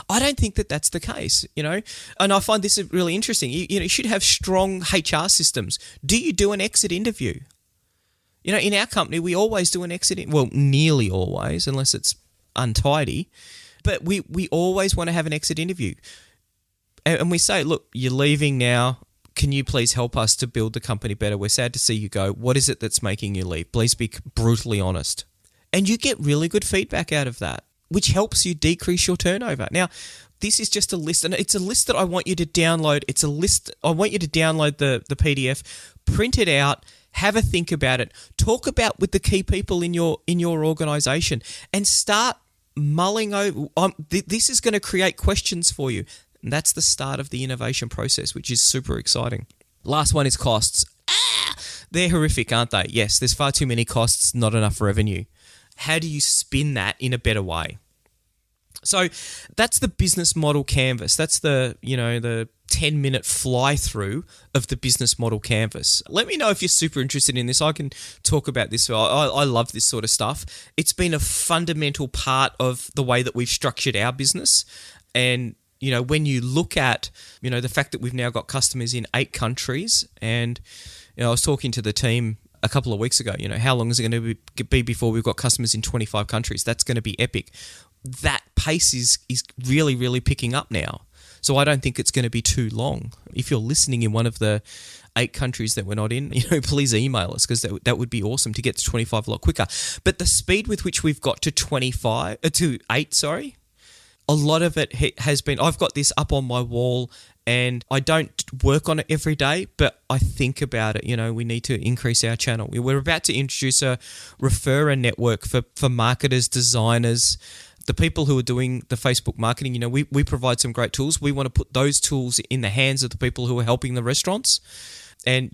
I don't think that's the case, and I find this really interesting. You should have strong HR systems. Do you do an exit interview? In our company, we always do an exit, nearly always, unless it's untidy, but we always want to have an exit interview. And we say, look, you're leaving now. Can you please help us to build the company better? We're sad to see you go. What is it that's making you leave? Please be brutally honest. And you get really good feedback out of that, which helps you decrease your turnover. Now, this is just a list, and it's a list that I want you to download. It's a list. I want you to download the PDF, print it out, have a think about it, talk about with the key people in your organization, and start mulling over. This is going to create questions for you. And that's the start of the innovation process, which is super exciting. Last one is costs. They're horrific, aren't they? Yes, there's far too many costs, not enough revenue. How do you spin that in a better way? So that's the business model canvas. That's the 10-minute fly through of the business model canvas. Let me know if you're super interested in this. I can talk about this. I love this sort of stuff. It's been a fundamental part of the way that we've structured our business. And when you look at, the fact that we've now got customers in 8 countries, and, I was talking to the team a couple of weeks ago, how long is it going to be before we've got customers in 25 countries? That's going to be epic. that pace is really, really picking up now. So I don't think it's going to be too long. If you're listening in one of the 8 countries that we're not in, please email us, because that would be awesome to get to 25 a lot quicker. But the speed with which we've got to 8, a lot of it has been, I've got this up on my wall and I don't work on it every day, but I think about it. We need to increase our channel. We're about to introduce a referrer network for marketers, designers, the people who are doing the Facebook marketing. We provide some great tools. We want to put those tools in the hands of the people who are helping the restaurants, and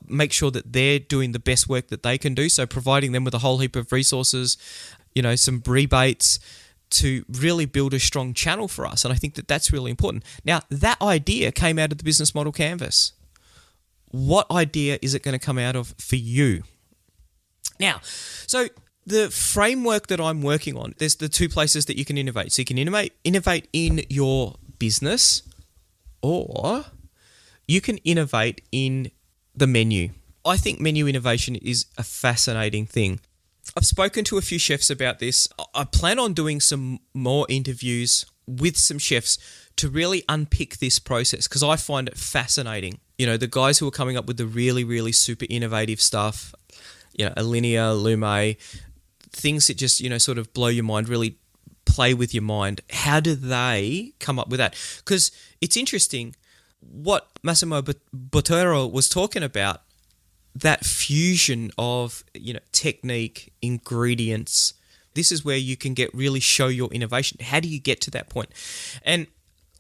make sure that they're doing the best work that they can do. So providing them with a whole heap of resources, some rebates, to really build a strong channel for us. And I think that that's really important. Now, that idea came out of the business model canvas. What idea is it going to come out of for you? Now, so the framework that I'm working on, there's the 2 places that you can innovate. So you can innovate in your business, or you can innovate in the menu. I think menu innovation is a fascinating thing. I've spoken to a few chefs about this. I plan on doing some more interviews with some chefs to really unpick this process, because I find it fascinating. The guys who are coming up with the really, really super innovative stuff, Alinea, Lume, things that just, sort of blow your mind, really play with your mind. How do they come up with that? Because it's interesting what Massimo Botero was talking about, that fusion of, technique, ingredients. This is where you can really show your innovation. How do you get to that point? And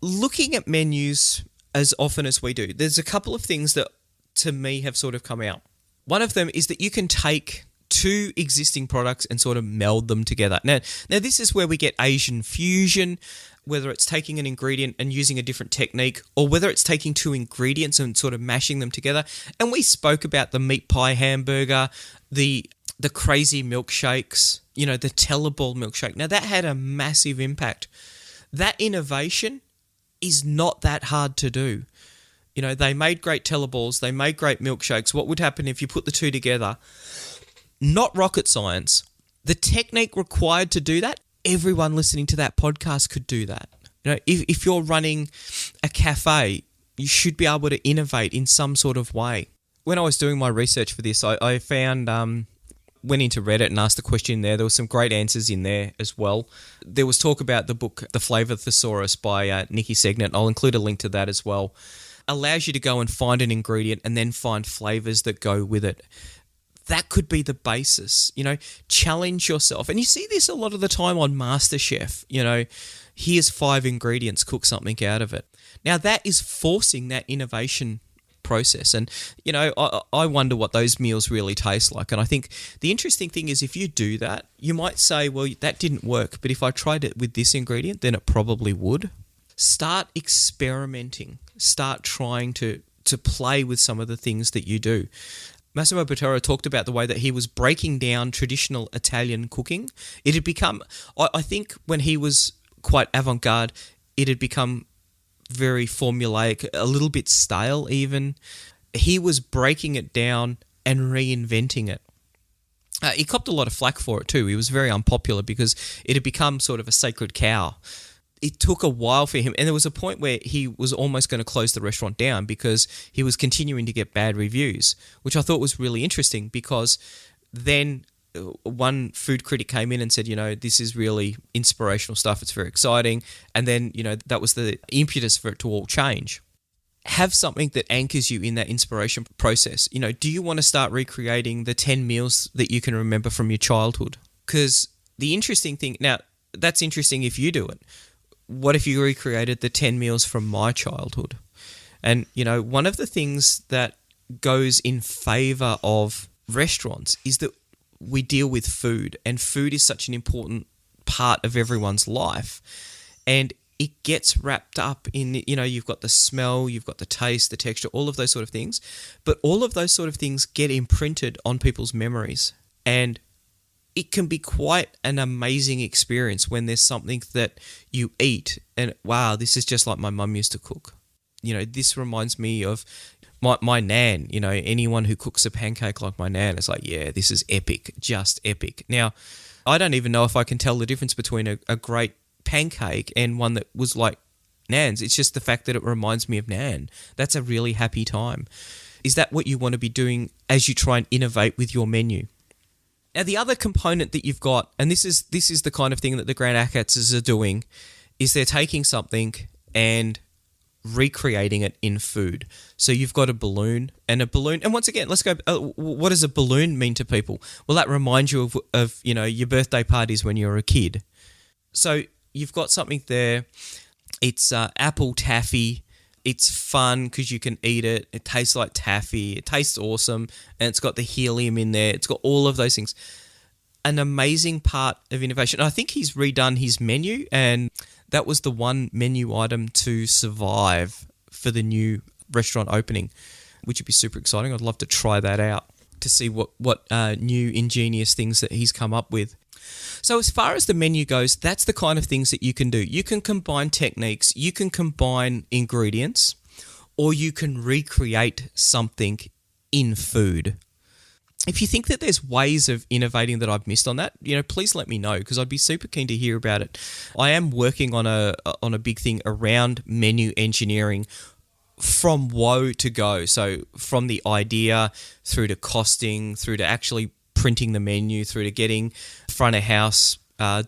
looking at menus as often as we do, there's a couple of things that to me have sort of come out. One of them is that you can take 2 existing products and sort of meld them together. Now this is where we get Asian fusion, whether it's taking an ingredient and using a different technique, or whether it's taking 2 ingredients and sort of mashing them together. And we spoke about the meat pie hamburger, the crazy milkshakes, the Tellaball milkshake. Now that had a massive impact. That innovation is not that hard to do. They made great Tellaballs, they made great milkshakes. What would happen if you put the 2 together? Not rocket science. The technique required to do that, everyone listening to that podcast could do that. If you're running a cafe, you should be able to innovate in some sort of way. When I was doing my research for this, I found, went into Reddit and asked the question there. There were some great answers in there as well. There was talk about the book, The Flavor Thesaurus by Nikki Segnet. I'll include a link to that as well. Allows you to go and find an ingredient and then find flavors that go with it. That could be the basis, challenge yourself. And you see this a lot of the time on MasterChef, here's 5 ingredients, cook something out of it. Now that is forcing that innovation process. And, I wonder what those meals really taste like. And I think the interesting thing is if you do that, you might say, well, that didn't work, but if I tried it with this ingredient, then it probably would. Start experimenting. Start trying to play with some of the things that you do. Massimo Botero talked about the way that he was breaking down traditional Italian cooking. It had become, I think when he was quite avant-garde, it had become very formulaic, a little bit stale even. He was breaking it down and reinventing it. He copped a lot of flack for it too. He was very unpopular because it had become sort of a sacred cow. It took a while for him, and there was a point where he was almost going to close the restaurant down because he was continuing to get bad reviews, which I thought was really interesting because then one food critic came in and said, this is really inspirational stuff, it's very exciting, and then, that was the impetus for it to all change. Have something that anchors you in that inspiration process. Do you want to start recreating the 10 meals that you can remember from your childhood? Because the interesting thing, now, that's interesting if you do it. What if you recreated the 10 meals from my childhood? And, one of the things that goes in favor of restaurants is that we deal with food, and food is such an important part of everyone's life. And it gets wrapped up in, you've got the smell, you've got the taste, the texture, all of those sort of things. But all of those sort of things get imprinted on people's memories. And it can be quite an amazing experience when there's something that you eat and, wow, this is just like my mum used to cook. This reminds me of my nan. Anyone who cooks a pancake like my nan is like, yeah, this is epic, just epic. Now, I don't even know if I can tell the difference between a great pancake and one that was like Nan's. It's just the fact that it reminds me of Nan. That's a really happy time. Is that what you want to be doing as you try and innovate with your menu? Now, the other component that you've got, and this is the kind of thing that the Grand aggregators are doing, is they're taking something and recreating it in food. So you've got a balloon, and once again, let's go, what does a balloon mean to people? Well, that reminds you of your birthday parties when you were a kid. So you've got something there. It's apple taffy. It's fun because you can eat it. It tastes like taffy. It tastes awesome, and it's got the helium in there. It's got all of those things. An amazing part of innovation. I think he's redone his menu, and that was the one menu item to survive for the new restaurant opening, which would be super exciting. I'd love to try that out to see what new ingenious things that he's come up with. So as far as the menu goes, that's the kind of things that you can do. You can combine techniques, you can combine ingredients, or you can recreate something in food. If you think that there's ways of innovating that I've missed on that, please let me know, because I'd be super keen to hear about it. I am working on a big thing around menu engineering from woe to go. So from the idea through to costing, through to actually printing the menu, through to getting front of house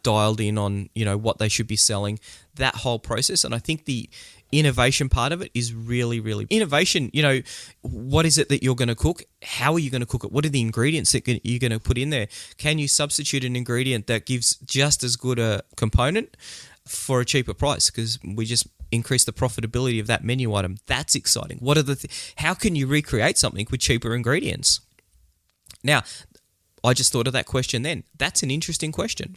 dialed in on what they should be selling, that whole process. And I think the innovation part of it is really, really innovation. What is it that you're going to cook? How are you going to cook it? What are the ingredients that you're going to put in there? Can you substitute an ingredient that gives just as good a component for a cheaper price? Because we just increase the profitability of that menu item. That's exciting. What are how can you recreate something with cheaper ingredients? Now, I just thought of that question then. That's an interesting question,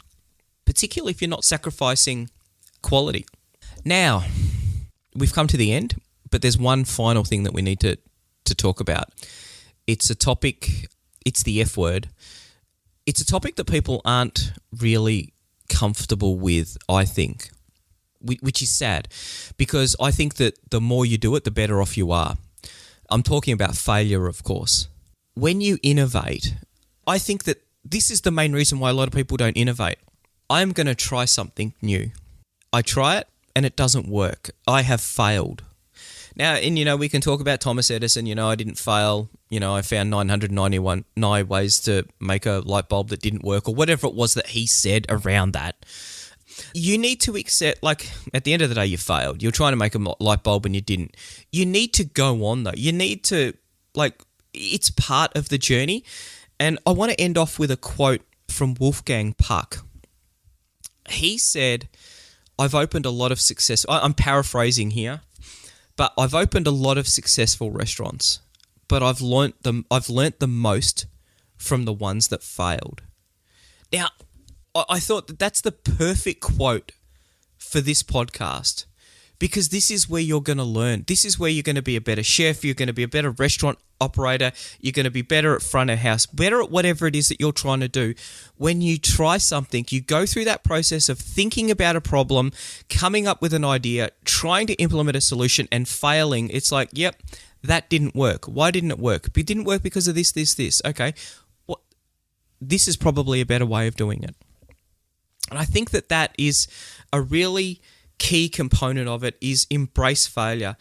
particularly if you're not sacrificing quality. Now, we've come to the end, but there's one final thing that we need to talk about. It's a topic, it's the F word. It's a topic that people aren't really comfortable with, I think, which is sad, because I think that the more you do it, the better off you are. I'm talking about failure, of course. When you innovate, I think that this is the main reason why a lot of people don't innovate. I'm going to try something new. I try it and it doesn't work. I have failed. Now, and we can talk about Thomas Edison. I didn't fail. I found 991 ways to make a light bulb that didn't work, or whatever it was that he said around that. You need to accept, at the end of the day, you failed. You're trying to make a light bulb and you didn't. You need to go on, though. You need to, it's part of the journey. And I want to end off with a quote from Wolfgang Puck. He said, I've opened a lot of success. I'm paraphrasing here, but I've opened a lot of successful restaurants, but I've learnt the most from the ones that failed. Now, I thought that that's the perfect quote for this podcast, because this is where you're going to learn. This is where you're going to be a better chef. You're going to be a better restaurant operator. You're going to be better at front of house, better at whatever it is that you're trying to do. When you try something, you go through that process of thinking about a problem, coming up with an idea, trying to implement a solution, and failing. It's like, yep, that didn't work. Why didn't it work? It didn't work because of this, this, this. Okay, this is probably a better way of doing it. And I think that is a really key component of it, is embrace failure.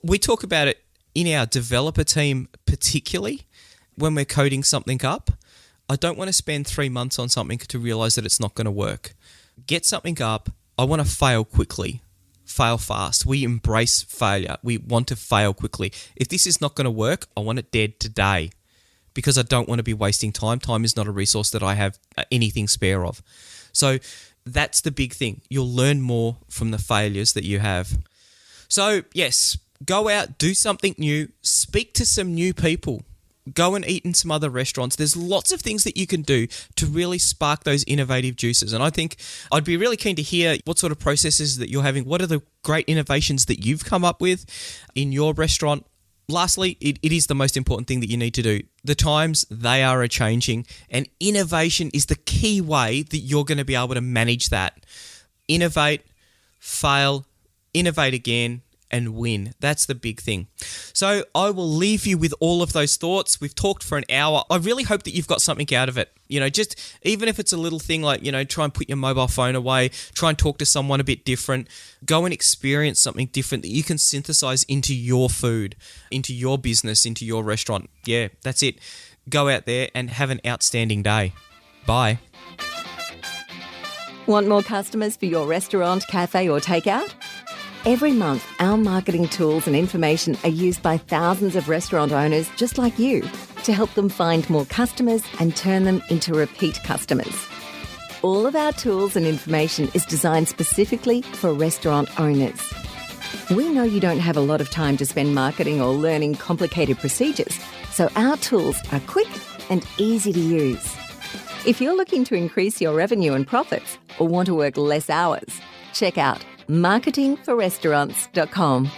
We talk about it in our developer team, particularly when we're coding something up. I don't want to spend 3 months on something to realize that it's not going to work. Get something up. I want to fail quickly, fail fast. We embrace failure. We want to fail quickly. If this is not going to work, I want it dead today, because I don't want to be wasting time. Time is not a resource that I have anything spare of. So that's the big thing. You'll learn more from the failures that you have. So yes, go out, do something new, speak to some new people, go and eat in some other restaurants. There's lots of things that you can do to really spark those innovative juices. And I think I'd be really keen to hear what sort of processes that you're having. What are the great innovations that you've come up with in your restaurant? Lastly, it is the most important thing that you need to do. The times, they are a-changing, and innovation is the key way that you're going to be able to manage that. Innovate, fail, innovate again, and win. That's the big thing. So I will leave you with all of those thoughts. We've talked for an hour. I really hope that you've got something out of it. Just even if it's a little thing like, try and put your mobile phone away, try and talk to someone a bit different, go and experience something different that you can synthesize into your food, into your business, into your restaurant. Yeah, that's it. Go out there and have an outstanding day. Bye. Want more customers for your restaurant, cafe or takeout? Every month, our marketing tools and information are used by thousands of restaurant owners just like you to help them find more customers and turn them into repeat customers. All of our tools and information is designed specifically for restaurant owners. We know you don't have a lot of time to spend marketing or learning complicated procedures, so our tools are quick and easy to use. If you're looking to increase your revenue and profits or want to work less hours, check out marketingforrestaurants.com.